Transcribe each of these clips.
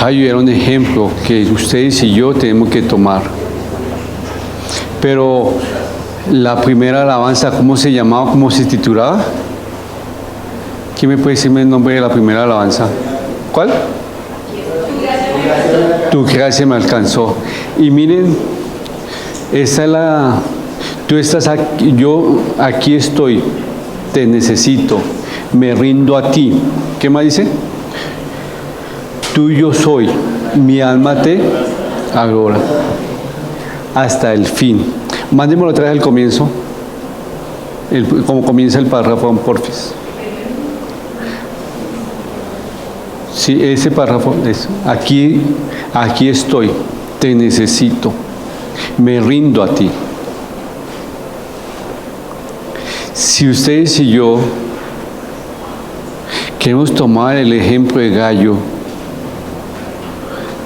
Gallo era un ejemplo que ustedes y yo tenemos que tomar. Pero la primera alabanza, ¿cómo se llamaba? ¿Cómo se titulaba? ¿Quién me puede decirme el nombre de la primera alabanza? ¿Cuál? Tu gracia me alcanzó. Y miren, esa es la... Tú estás aquí, yo aquí estoy, te necesito, me rindo a ti. ¿Qué más dice? Tuyo soy, mi alma te adora. Hasta el fin. Mándemelo otra vez al comienzo. Como comienza el párrafo, porfis. Sí, ese párrafo es, aquí estoy, te necesito, me rindo a ti. Si ustedes y yo queremos tomar el ejemplo de Gallo,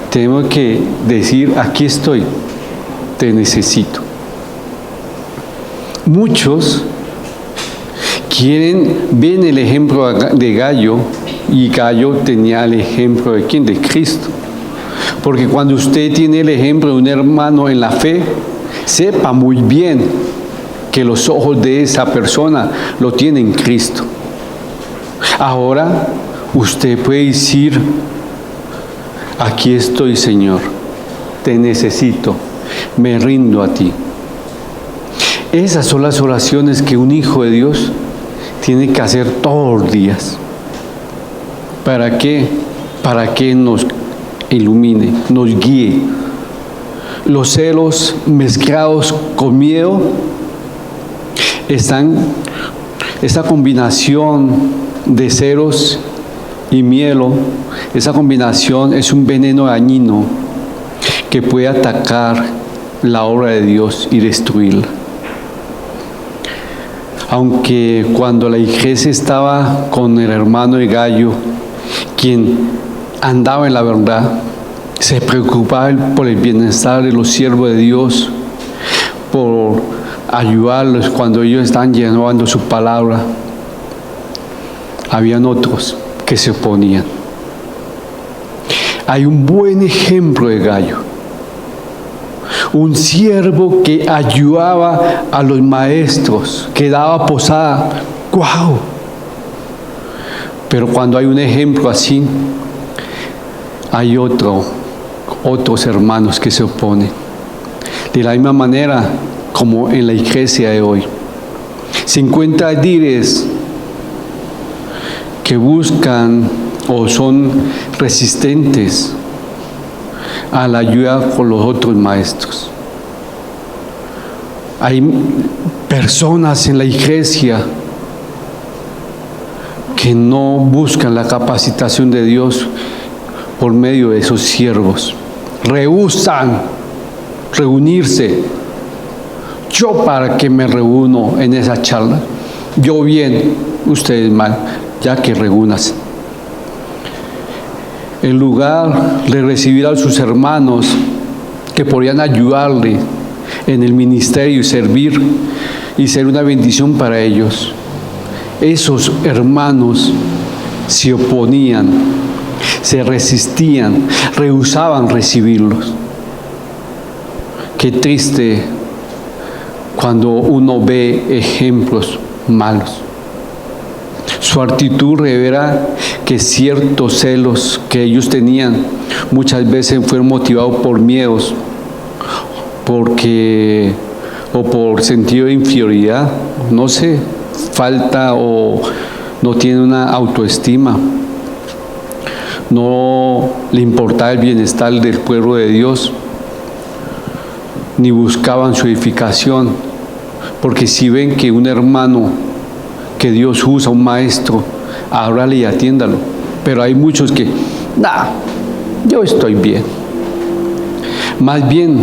tenemos que decir, aquí estoy, te necesito. Muchos ven el ejemplo de Gallo, y Gallo tenía el ejemplo de ¿quién? De Cristo. Porque cuando usted tiene el ejemplo de un hermano en la fe, sepa muy bien que los ojos de esa persona lo tienen Cristo. Ahora usted puede decir, aquí estoy, Señor, te necesito, me rindo a ti. Esas son las oraciones que un hijo de Dios tiene que hacer todos los días. ¿Para qué? Para que nos ilumine, nos guíe. Los celos mezclados con miedo esa combinación de celos y miedo, esa combinación es un veneno dañino que puede atacar la obra de Dios y destruirla. Aunque cuando la iglesia estaba con el hermano de Gallo, quien andaba en la verdad, se preocupaba por el bienestar de los siervos de Dios, por ayudarlos cuando ellos estaban llevando su palabra, habían otros que se oponían. Hay un buen ejemplo de Gallo, un siervo que ayudaba a los maestros, que daba posada. ¡Guau! Pero cuando hay un ejemplo así, hay otros hermanos que se oponen. De la misma manera como en la iglesia de hoy. 50 líderes que buscan o son resistentes a la ayuda con los otros maestros. Hay personas en la iglesia que no buscan la capacitación de Dios por medio de esos siervos. Rehúsan reunirse. Yo para qué me reúno en esa charla, yo bien, ustedes mal, ya que reúnanse. En lugar de recibir a sus hermanos que podrían ayudarle en el ministerio y servir y ser una bendición para ellos, esos hermanos se oponían, se resistían, rehusaban recibirlos. Qué triste cuando uno ve ejemplos malos. Su actitud revela que ciertos celos que ellos tenían muchas veces fueron motivados por miedos, o por sentido de inferioridad, no sé, falta o no tiene una autoestima, no le importaba el bienestar del pueblo de Dios, ni buscaban su edificación, porque si ven que un hermano que Dios usa, un maestro, háblale y atiéndalo. Pero hay muchos que, yo estoy bien. Más bien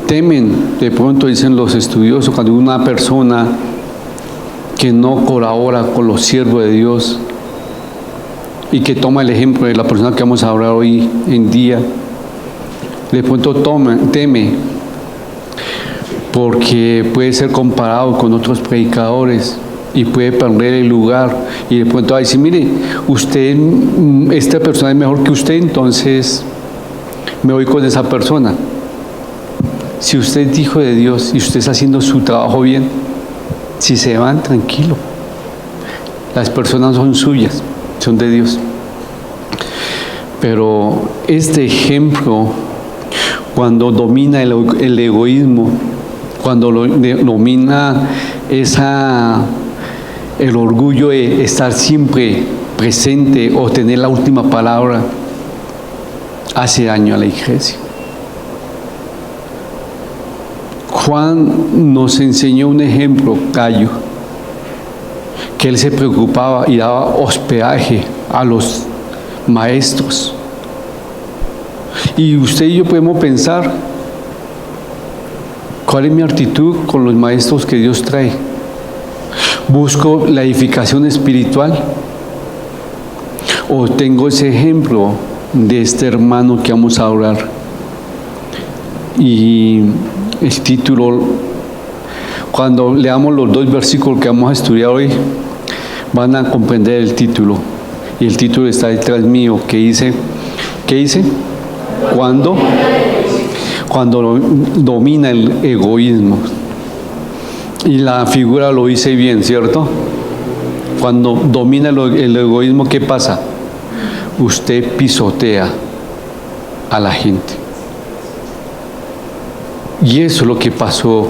temen, de pronto dicen los estudiosos, cuando una persona que no colabora con los siervos de Dios y que toma el ejemplo de la persona que vamos a hablar hoy en día, de pronto teme, porque puede ser comparado con otros predicadores y puede perder el lugar, y de pronto va a decir, mire, esta persona es mejor que usted, entonces me voy con esa persona. Si usted es hijo de Dios y usted está haciendo su trabajo bien, si se van, tranquilo. Las personas son suyas, son de Dios. Pero este ejemplo, cuando domina el egoísmo, cuando domina el orgullo de estar siempre presente o tener la última palabra, hace daño a la iglesia. Juan nos enseñó un ejemplo, Gallo, que él se preocupaba y daba hospedaje a los maestros. Y usted y yo podemos pensar, ¿cuál es mi actitud con los maestros que Dios trae? ¿Busco la edificación espiritual? ¿O tengo ese ejemplo de este hermano que vamos a orar? Y el título, cuando leamos los 2 versículos que vamos a estudiar hoy, van a comprender el título. Y el título está detrás mío, que dice, ¿qué dice? Cuando domina el egoísmo. Y la figura lo dice bien, ¿cierto? Cuando domina el egoísmo, ¿qué pasa? Usted pisotea a la gente. Y eso es lo que pasó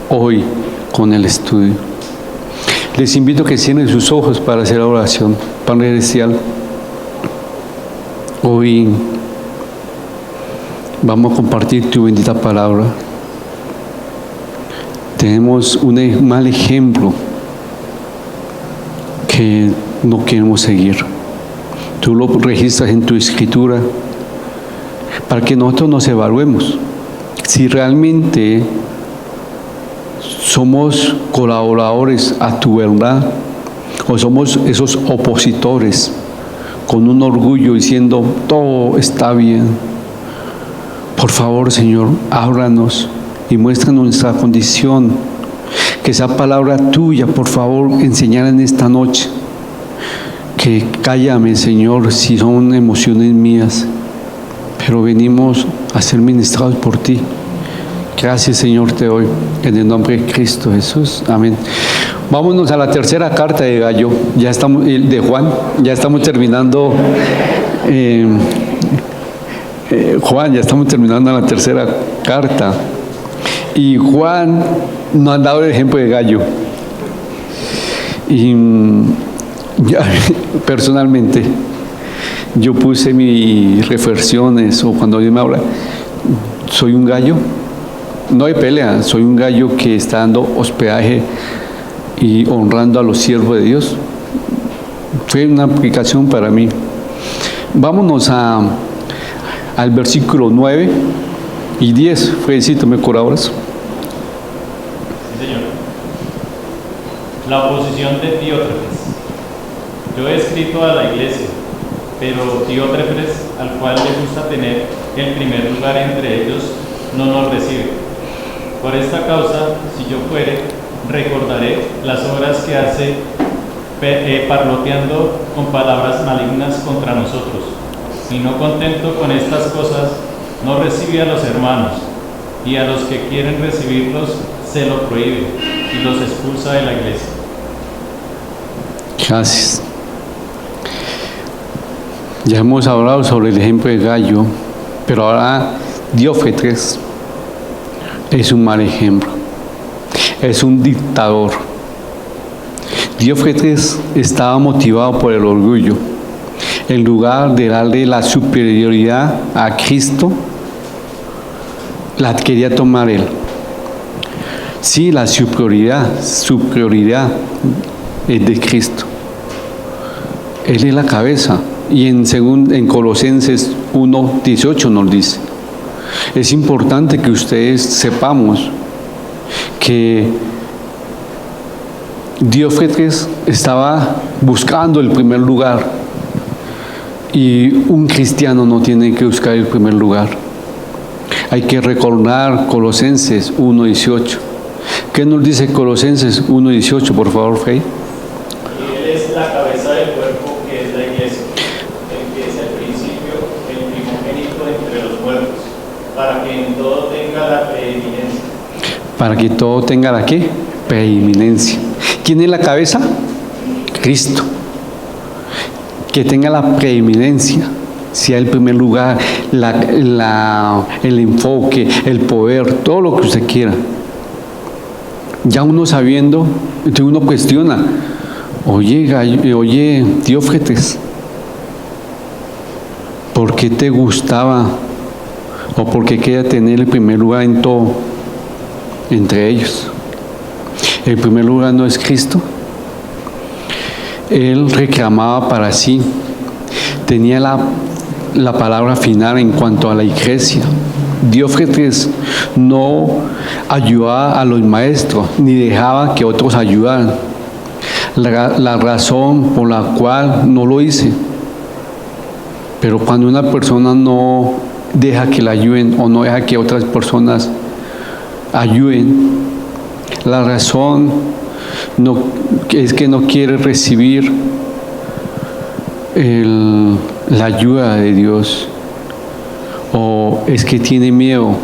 hoy con el estudio. Les invito a que cierren sus ojos para hacer la oración. Padre Celestial, hoy vamos a compartir tu bendita palabra. Tenemos un mal ejemplo que no queremos seguir. Tú lo registras en tu escritura para que nosotros nos evaluemos si realmente somos colaboradores a tu verdad o somos esos opositores con un orgullo diciendo todo está bien. Por favor, Señor, ábranos y muéstranos nuestra condición, que esa palabra tuya, por favor, enseñar en esta noche, que cállame, Señor, si son emociones mías, pero venimos a ser ministrados por ti. Gracias, Señor, te doy en el nombre de Cristo Jesús. Amén. Vámonos a la tercera carta de Gallo, ya estamos, de Juan, ya estamos terminando. Juan, ya estamos terminando la tercera carta. Y Juan nos ha dado el ejemplo de Gallo. Y personalmente, yo puse mis reflexiones, o cuando Dios me habla, soy un gallo, no hay pelea, soy un gallo que está dando hospedaje y honrando a los siervos de Dios. Fue una aplicación para mí. Vámonos al versículo 9 y 10. Fredcito, ¿me colaboras? Sí, Señor. La oposición de Diótrefes. Yo he escrito a la iglesia, pero Diótrefes, al cual le gusta tener el primer lugar entre ellos, no nos recibe. Por esta causa, si yo fuere, recordaré las obras que hace parloteando con palabras malignas contra nosotros. Y no contento con estas cosas, no recibe a los hermanos, y a los que quieren recibirlos se lo prohíbe y los expulsa de la iglesia. Gracias. Ya hemos hablado sobre el ejemplo de Gallo, pero ahora Diótrefes es un mal ejemplo. Es un dictador. Diótrefes estaba motivado por el orgullo. En lugar de darle la superioridad a Cristo, la quería tomar él. Sí, la superioridad es de Cristo. Él es la cabeza. Y en Colosenses 1:18 nos dice, es importante que ustedes sepamos que Diótrefes estaba buscando el primer lugar, y un cristiano no tiene que buscar el primer lugar. Hay que recordar Colosenses 1:18. ¿Qué nos dice Colosenses 1:18, por favor, Frey? Él es la cabeza del cuerpo, que es la iglesia, el que es el principio, el primogénito entre para que todo tenga la ¿qué? Preeminencia. ¿Quién es la cabeza? Cristo. Que tenga la preeminencia, sea el primer lugar, el enfoque, el poder, todo lo que usted quiera. Ya uno sabiendo, entonces uno cuestiona, oye, Diófretes, ¿por qué te gustaba o por qué quería tener el primer lugar en todo entre ellos? El primer lugar no es Cristo. Él reclamaba para sí, tenía la palabra final en cuanto a la iglesia. Diófretes no ayudaba a los maestros ni dejaba que otros ayudaran. La razón por la cual no lo hice. Pero cuando una persona no deja que la ayuden o no deja que otras personas ayuden, la razón es que no quiere recibir la ayuda de Dios, o es que tiene miedo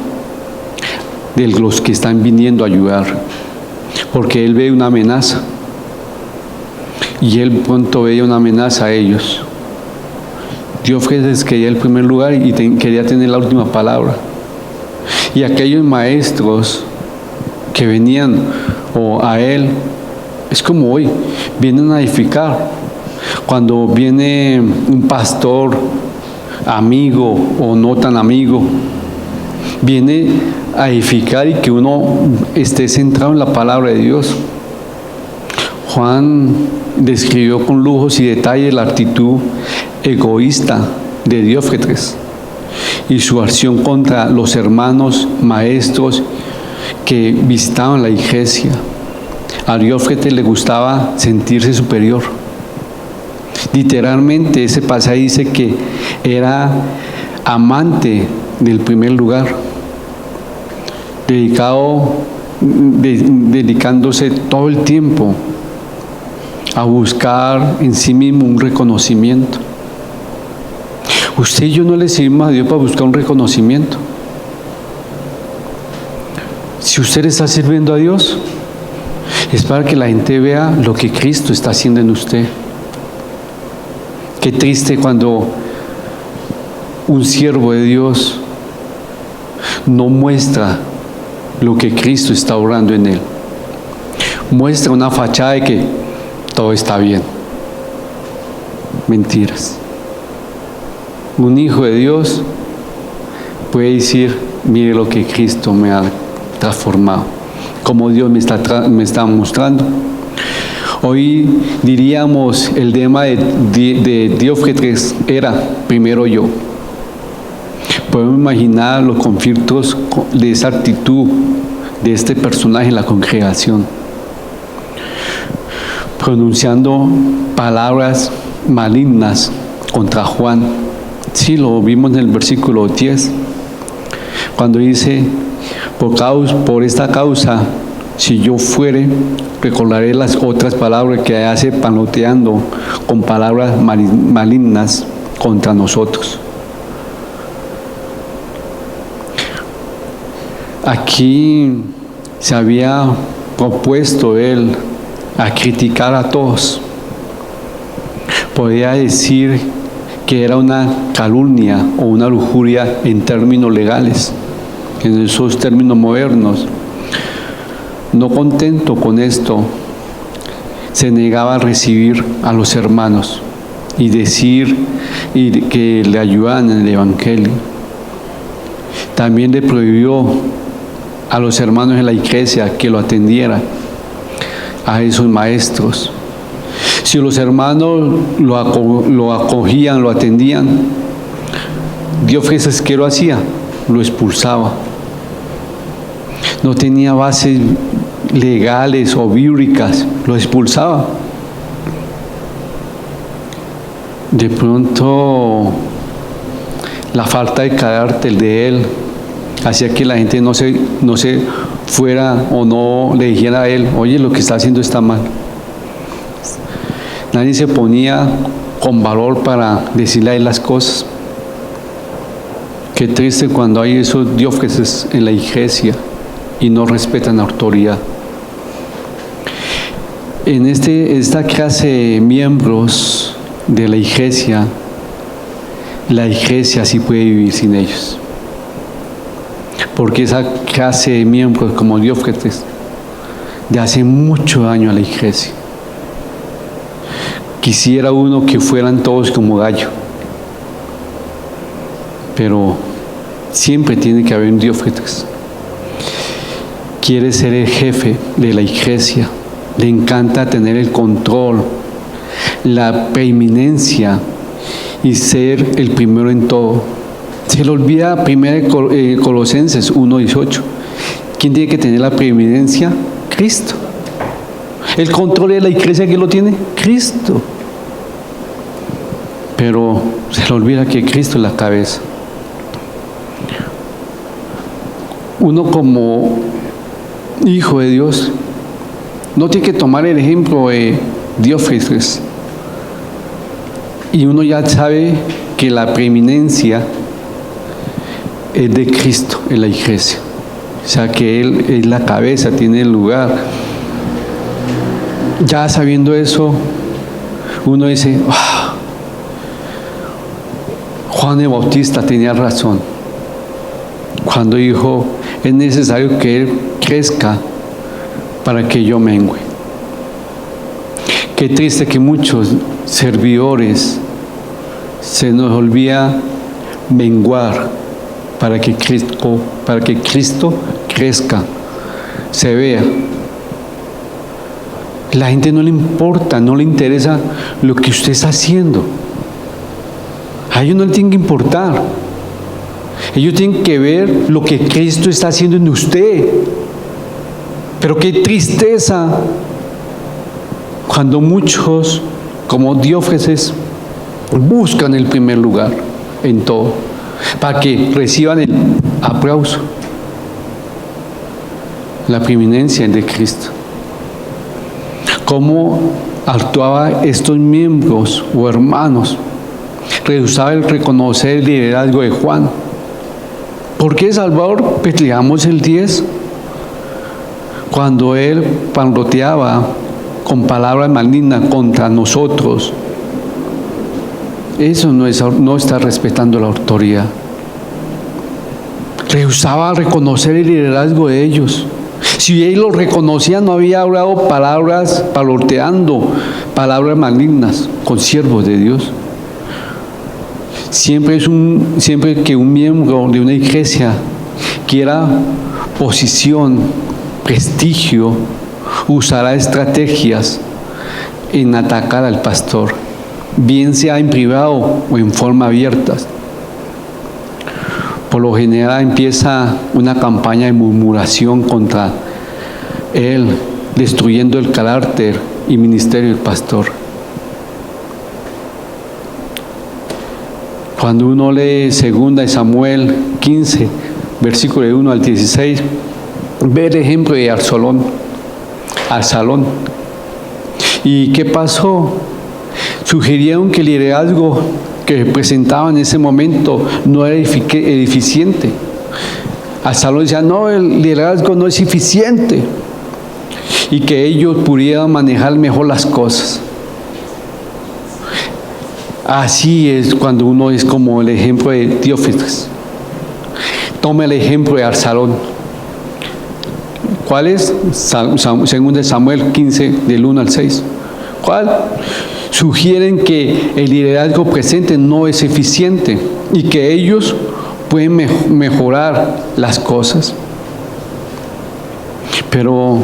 de los que están viniendo a ayudar, porque él ve una amenaza y él pronto veía una amenaza a ellos. Diófretes quería el primer lugar y quería tener la última palabra, y aquellos maestros que venían a él, es como hoy, vienen a edificar. Cuando viene un pastor, amigo o no tan amigo, viene a edificar y que uno esté centrado en la palabra de Dios. Juan describió con lujos y detalles la actitud egoísta de Diófretes y su acción contra los hermanos maestros que visitaban la iglesia. A Diófretes le gustaba sentirse superior. Literalmente ese pasaje dice que era amante del primer lugar, dedicándose todo el tiempo a buscar en sí mismo un reconocimiento. Usted y yo no le servimos a Dios para buscar un reconocimiento. Si usted está sirviendo a Dios, es para que la gente vea lo que Cristo está haciendo en usted. Qué triste cuando un siervo de Dios no muestra lo que Cristo está obrando en él. Muestra una fachada de que todo está bien. Mentiras. Un hijo de Dios puede decir, mire lo que Cristo me ha transformado, como Dios me está mostrando. Hoy diríamos el tema de Diófretes era primero yo. Podemos imaginar los conflictos de esa actitud de este personaje en la congregación, pronunciando palabras malignas contra Juan. Sí, lo vimos en el versículo 10, cuando dice, por esta causa, si yo fuere, recordaré las otras palabras que hace panoteando con palabras malignas contra nosotros. Aquí se había propuesto él a criticar a todos. Podía decir que era una calumnia o una lujuria en términos legales, en esos términos modernos. No contento con esto, se negaba a recibir a los hermanos y decir que le ayudaran en el Evangelio. También le prohibió a los hermanos en la iglesia que lo atendieran, a esos maestros. Si los hermanos lo acogían, lo atendían, Diófretes, ¿qué lo hacía? Lo expulsaba. No tenía bases legales o bíblicas, lo expulsaba. De pronto, la falta de carácter de él hacía que la gente no se fuera o no le dijera a él, oye, lo que está haciendo está mal. Nadie se ponía con valor para decirle a él las cosas. Qué triste cuando hay esos Diófretes en la iglesia y no respetan la autoridad. En esta clase de miembros de la iglesia sí puede vivir sin ellos. Porque esa clase de miembros como Diófretes le hace mucho daño a la iglesia. Quisiera uno que fueran todos como Gallo, pero siempre tiene que haber un Diófretes. Quiere ser el jefe de la iglesia, le encanta tener el control, la preeminencia y ser el primero en todo. Se le olvida 1 Colosenses 1:18. ¿Quién tiene que tener la preeminencia? Cristo. El control de la iglesia, ¿quién lo tiene? Cristo. Pero se le olvida que Cristo es la cabeza. Uno como hijo de Dios no tiene que tomar el ejemplo de Diófretes. Y uno ya sabe que la preeminencia es de Cristo en la iglesia. O sea que Él es la cabeza, tiene el lugar. Ya sabiendo eso, uno dice, oh, Juan el Bautista tenía razón cuando dijo, es necesario que Él crezca para que yo mengüe. Qué triste que muchos servidores se nos olvida menguar para que Cristo crezca, se vea. La gente no le importa, no le interesa lo que usted está haciendo. A ellos no les tiene que importar. Ellos tienen que ver lo que Cristo está haciendo en usted. Pero qué tristeza cuando muchos, como Diófretes, buscan el primer lugar en todo, para que reciban el aplauso. La preeminencia de Cristo. ¿Cómo actuaban estos miembros o hermanos? Rehusaba el reconocer el liderazgo de Juan. ¿Por qué, Salvador? Pues leamos el 10. Cuando él palroteaba con palabras malignas contra nosotros, eso no está respetando la autoridad. Rehusaba reconocer el liderazgo de ellos. Si él lo reconocía, no había hablado palabras, palroteando palabras malignas con siervos de Dios. Siempre que un miembro de una iglesia quiera posición, prestigio, usará estrategias en atacar al pastor, bien sea en privado o en forma abierta. Por lo general empieza una campaña de murmuración contra él, destruyendo el carácter y ministerio del pastor. Cuando uno lee 2 Samuel 15, versículo de 1 al 16, ve el ejemplo de Absalón. ¿Y qué pasó? Sugirieron que el liderazgo que presentaba en ese momento no era eficiente. Absalón decía, no, el liderazgo no es eficiente, y que ellos pudieran manejar mejor las cosas. Así es cuando uno es como el ejemplo de Diófretes. Toma el ejemplo de Absalón. ¿Cuál es? 2 Samuel 15, del 1 al 6. ¿Cuál? Sugieren que el liderazgo presente no es eficiente y que ellos pueden mejorar las cosas. Pero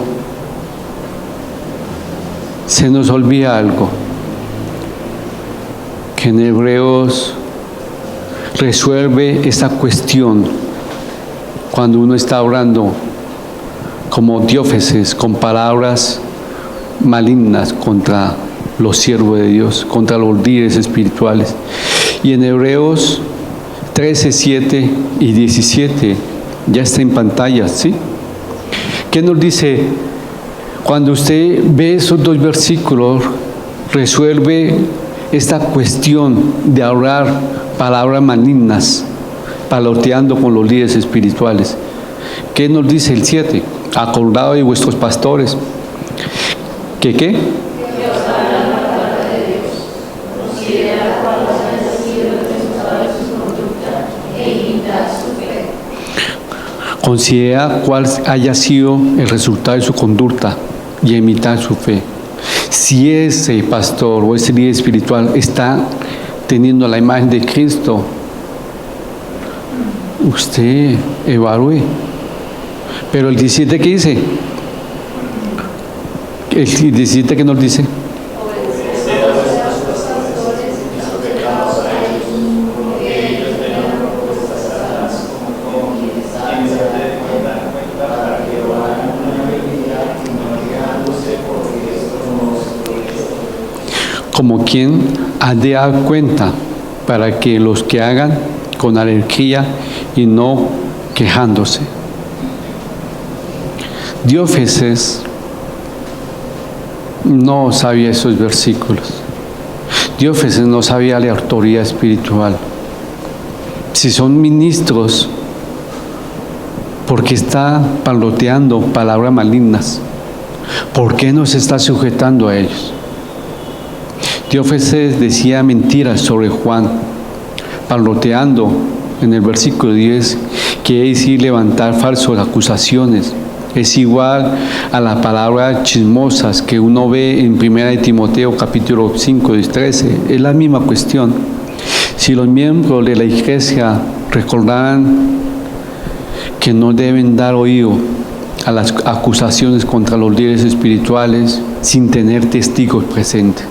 se nos olvida algo, que en Hebreos resuelve esta cuestión cuando uno está hablando como Diófretes con palabras malignas contra los siervos de Dios, contra los líderes espirituales. Y en Hebreos 13, 7 y 17, ya está en pantalla, ¿sí? ¿Qué nos dice? Cuando usted ve esos dos versículos, resuelve esta cuestión de hablar palabras malignas, palroteando con los líderes espirituales. ¿Qué nos dice el 7? Acordado de vuestros pastores. ¿Qué qué? Considera cuál haya sido el resultado de su conducta y imitar su fe. Si ese pastor o ese líder espiritual está teniendo la imagen de Cristo, usted evalúe. Pero el 17, ¿qué dice? El 17, ¿qué nos dice? Como quien ha de dar cuenta, para que los que hagan con alegría y no quejándose. Diófeses no sabía esos versículos. Diófeses no sabía la autoridad espiritual. Si son ministros, ¿por qué está parloteando palabras malignas? ¿Por qué no se está sujetando a ellos? Diófeses decía mentiras sobre Juan, parloteando en el versículo 10, quiere decir levantar falsas acusaciones. Es igual a las palabras chismosas que uno ve en 1 de Timoteo capítulo 5, 13. Es la misma cuestión. Si los miembros de la iglesia recordaran que no deben dar oído a las acusaciones contra los líderes espirituales sin tener testigos presentes.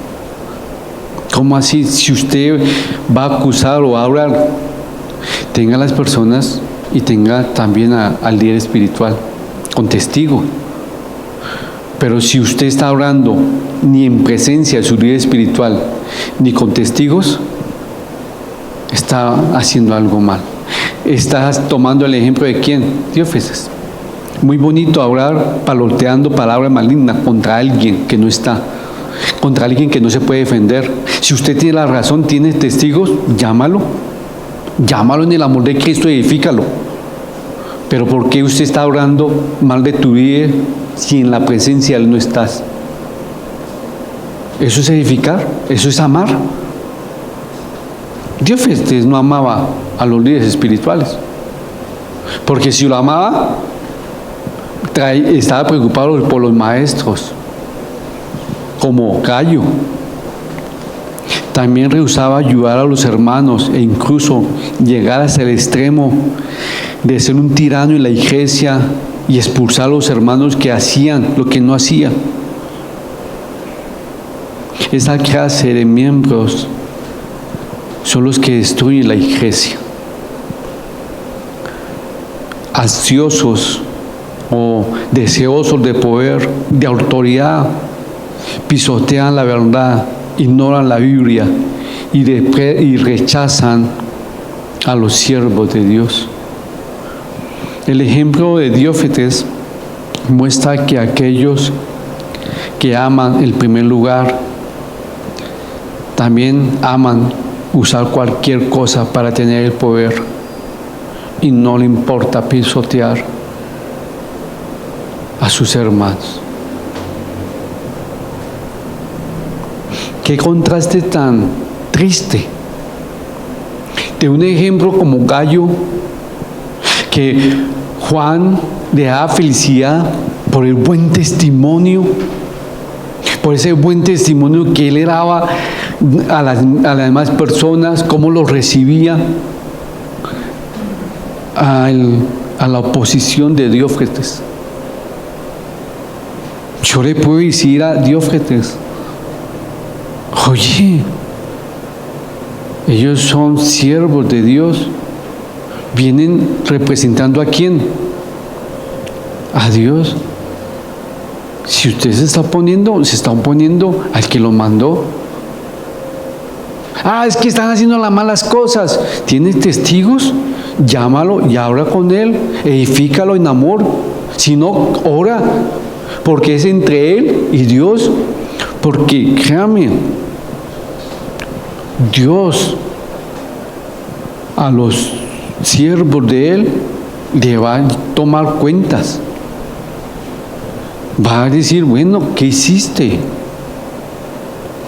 ¿Cómo así? Si usted va a acusar o a hablar, tenga a las personas y tenga también al líder espiritual con testigo. Pero si usted está hablando ni en presencia de su líder espiritual ni con testigos, está haciendo algo mal. Estás tomando el ejemplo de quién? Diófeses. Muy bonito hablar palorteando palabras malignas contra alguien que no está, contra alguien que no se puede defender. Si usted tiene la razón, tiene testigos, llámalo en el amor de Cristo y edifícalo. Pero ¿por qué usted está hablando mal de tu líder si en la presencia de él no estás? Eso es edificar, eso es amar. Diófeses no amaba a los líderes espirituales, porque si lo amaba, estaba preocupado por los maestros, como Gallo. También rehusaba ayudar a los hermanos e incluso llegar hasta el extremo de ser un tirano en la iglesia y expulsar a los hermanos que hacían lo que no hacían. Esa clase de miembros son los que destruyen la iglesia. Ansiosos o deseosos de poder, de autoridad, pisotean la verdad, ignoran la Biblia y rechazan a los siervos de Dios. El ejemplo de Diófetes muestra que aquellos que aman el primer lugar también aman usar cualquier cosa para tener el poder y no le importa pisotear a sus hermanos. Qué contraste tan triste de un ejemplo como Gallo, que Juan le da felicidad por el buen testimonio, por ese buen testimonio que él le daba a las demás personas, cómo lo recibía, a la oposición de Diófetes. Yo le puedo decir a Diófetes: oye, ellos son siervos de Dios, vienen representando ¿a quién? A Dios. Si usted se está oponiendo al que lo mandó. Es que están haciendo las malas cosas. ¿Tienes testigos? Llámalo y habla con él, edifícalo en amor. Si no, ora, porque es entre él y Dios. Porque créame, Dios a los siervos de él le va a tomar cuentas. Va a decir, bueno, ¿qué hiciste?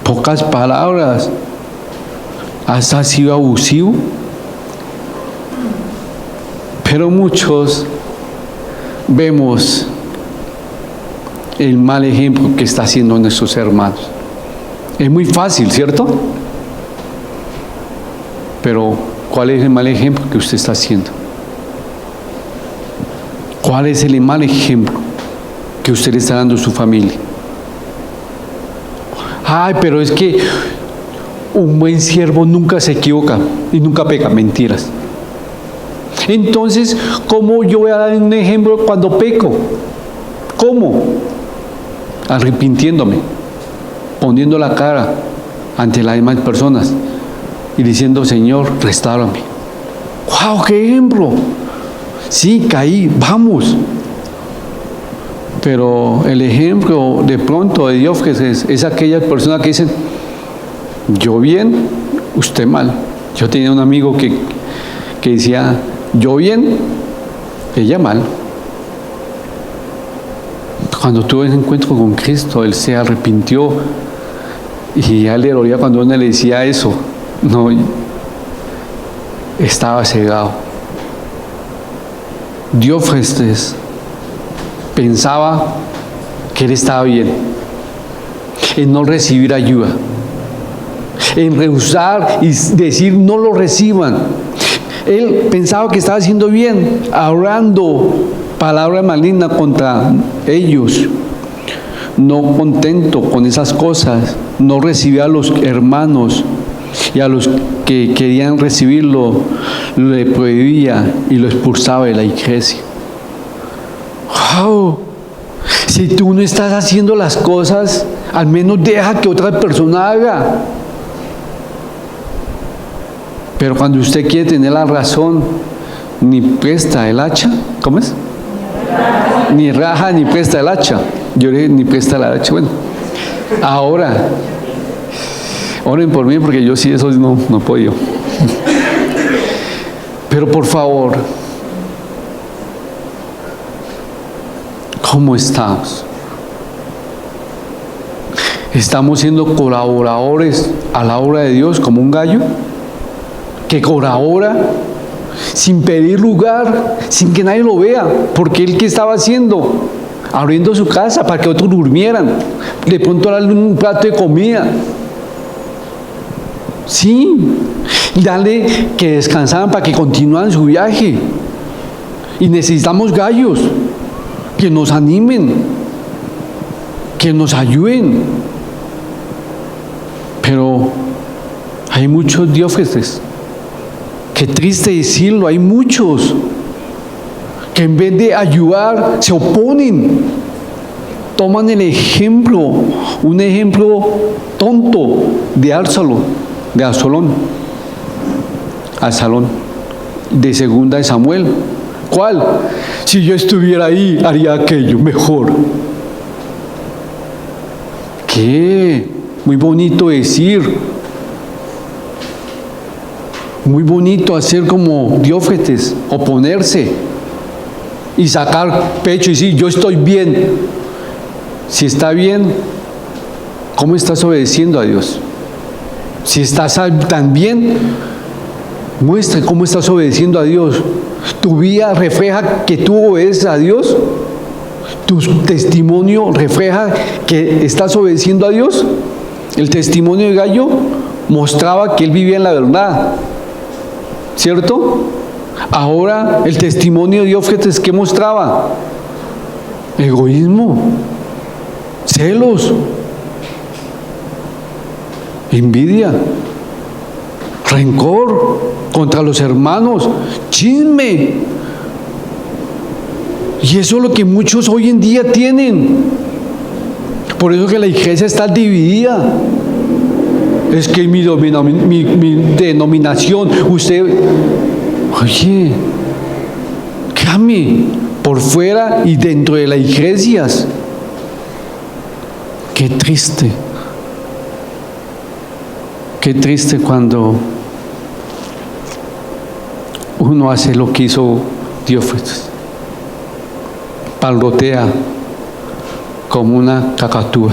Pocas palabras. ¿Has sido abusivo? Pero muchos vemos el mal ejemplo que está haciendo nuestros hermanos. Es muy fácil, ¿cierto? Pero ¿cuál es el mal ejemplo que usted está haciendo? ¿Cuál es el mal ejemplo que usted le está dando a su familia? Ay, pero es que un buen siervo nunca se equivoca y nunca peca. Mentiras. Entonces, ¿cómo yo voy a dar un ejemplo cuando peco? ¿Cómo? Arrepintiéndome, poniendo la cara ante las demás personas y diciendo, Señor, restáurame. ¡Wow! ¡Qué ejemplo! Sí, caí, vamos. Pero el ejemplo de pronto de Dios es aquella persona que dicen, yo bien, usted mal. Yo tenía un amigo que decía, yo bien, ella mal. Cuando tuvo ese encuentro con Cristo, él se arrepintió y a él le dolía cuando uno le decía eso. No, estaba cegado. Diófrestes pensaba que él estaba bien en no recibir ayuda, en rehusar y decir no lo reciban. Él pensaba que estaba haciendo bien, hablando palabras malignas contra ellos. No contento con esas cosas, no recibía a los hermanos y a los que querían recibirlo, le prohibía y lo expulsaba de la iglesia. ¡Wow! Si tú no estás haciendo las cosas, al menos deja que otra persona haga. Pero cuando usted quiere tener la razón, ni presta el hacha. ¿Cómo es? Ni raja ni presta el hacha. Yo le dije, ni presta el hacha. Bueno, ahora, oren por mí porque yo sí, eso no puedo yo. Pero por favor, ¿cómo estamos? ¿Estamos siendo colaboradores a la obra de Dios como un gallo que colabora sin pedir lugar, sin que nadie lo vea? Porque él, ¿qué estaba haciendo? Abriendo su casa para que otros durmieran, de pronto darle un plato de comida. Sí, darle que descansaran para que continuaran su viaje. Y necesitamos gallos que nos animen, que nos ayuden. Pero hay muchos diófrestes, qué triste decirlo, hay muchos que en vez de ayudar se oponen, toman el ejemplo, un ejemplo tonto de Absalón, de segunda de Samuel. ¿Cuál? Si yo estuviera ahí, haría aquello mejor. ¿Qué? Muy bonito decir. Muy bonito hacer como Diófretes, oponerse y sacar pecho y decir, yo estoy bien. Si está bien, ¿cómo estás obedeciendo a Dios? Si estás tan bien, muestra cómo estás obedeciendo a Dios. ¿Tu vida refleja que tú obedeces a Dios? ¿Tu testimonio refleja que estás obedeciendo a Dios? El testimonio de Gallo mostraba que él vivía en la verdad, ¿cierto? Ahora el testimonio de Diófretes, ¿qué mostraba? Egoísmo, celos, envidia, rencor contra los hermanos, chisme. Y eso es lo que muchos hoy en día tienen. Por eso que la iglesia está dividida. Es que mi denominación, usted, oye, cambie por fuera y dentro de las iglesias. Qué triste. Qué triste cuando uno hace lo que hizo Diófetes. Palrotea como una cacatúa.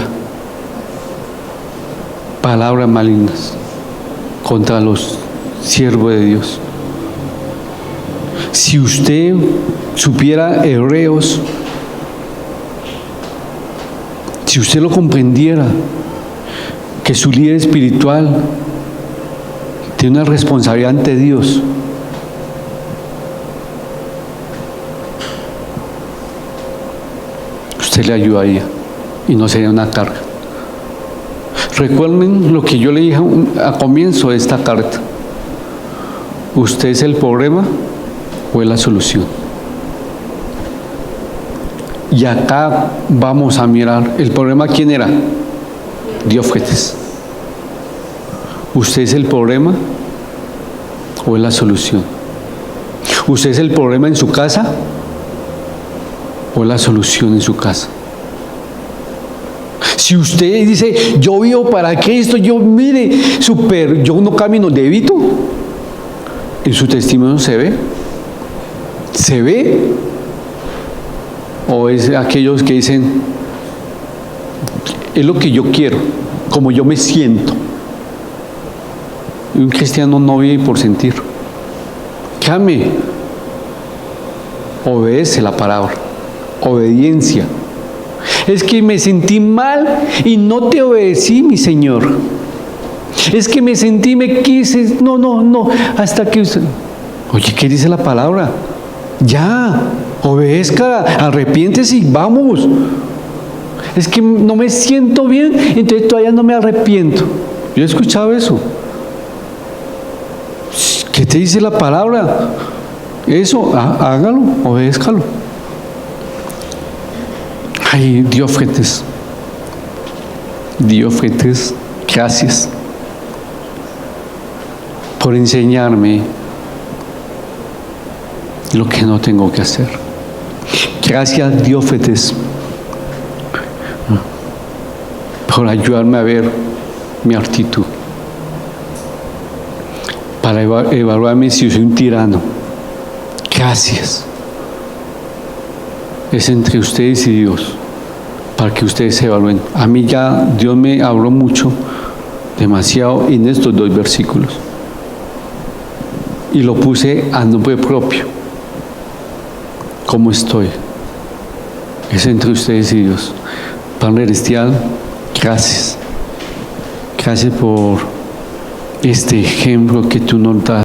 Palabras malignas contra los siervos de Dios. Si usted supiera Hebreos, si usted lo comprendiera, que su líder espiritual tiene una responsabilidad ante Dios. Usted le ayudaría y no sería una carga. Recuerden lo que yo le dije a comienzo de esta carta. ¿Usted es el problema o es la solución? Y acá vamos a mirar, ¿el problema quién era? Diófetes. ¿Usted es el problema o es la solución? ¿Usted es el problema en su casa o es la solución en su casa? Si usted dice, yo vivo para Cristo, yo mire, yo no camino debito, en su testimonio se ve. ¿Se ve? ¿O es aquellos que dicen, es lo que yo quiero, como yo me siento? Y un cristiano no vive por sentir. Llame, obedece la palabra, obediencia. Es que me sentí mal y no te obedecí, mi Señor. Es que me sentí, me quise, no, hasta que usted... Oye, ¿qué dice la palabra? Ya, obedezca, arrepiéntese y vamos. Es que no me siento bien, entonces todavía no me arrepiento. Yo he escuchado eso. ¿Qué te dice la palabra? Eso, hágalo, obedézcalo. Ay, Diófetes, gracias por enseñarme lo que no tengo que hacer. Gracias, Diófetes, por ayudarme a ver mi actitud, para evaluarme si soy un tirano. Gracias. Es entre ustedes y Dios, para que ustedes se evalúen. A mí ya Dios me habló mucho, demasiado, en estos 2 versículos. Y lo puse a nombre propio. ¿Cómo estoy? Es entre ustedes y Dios. Padre Celestial, gracias. Gracias por este ejemplo que tú nos das.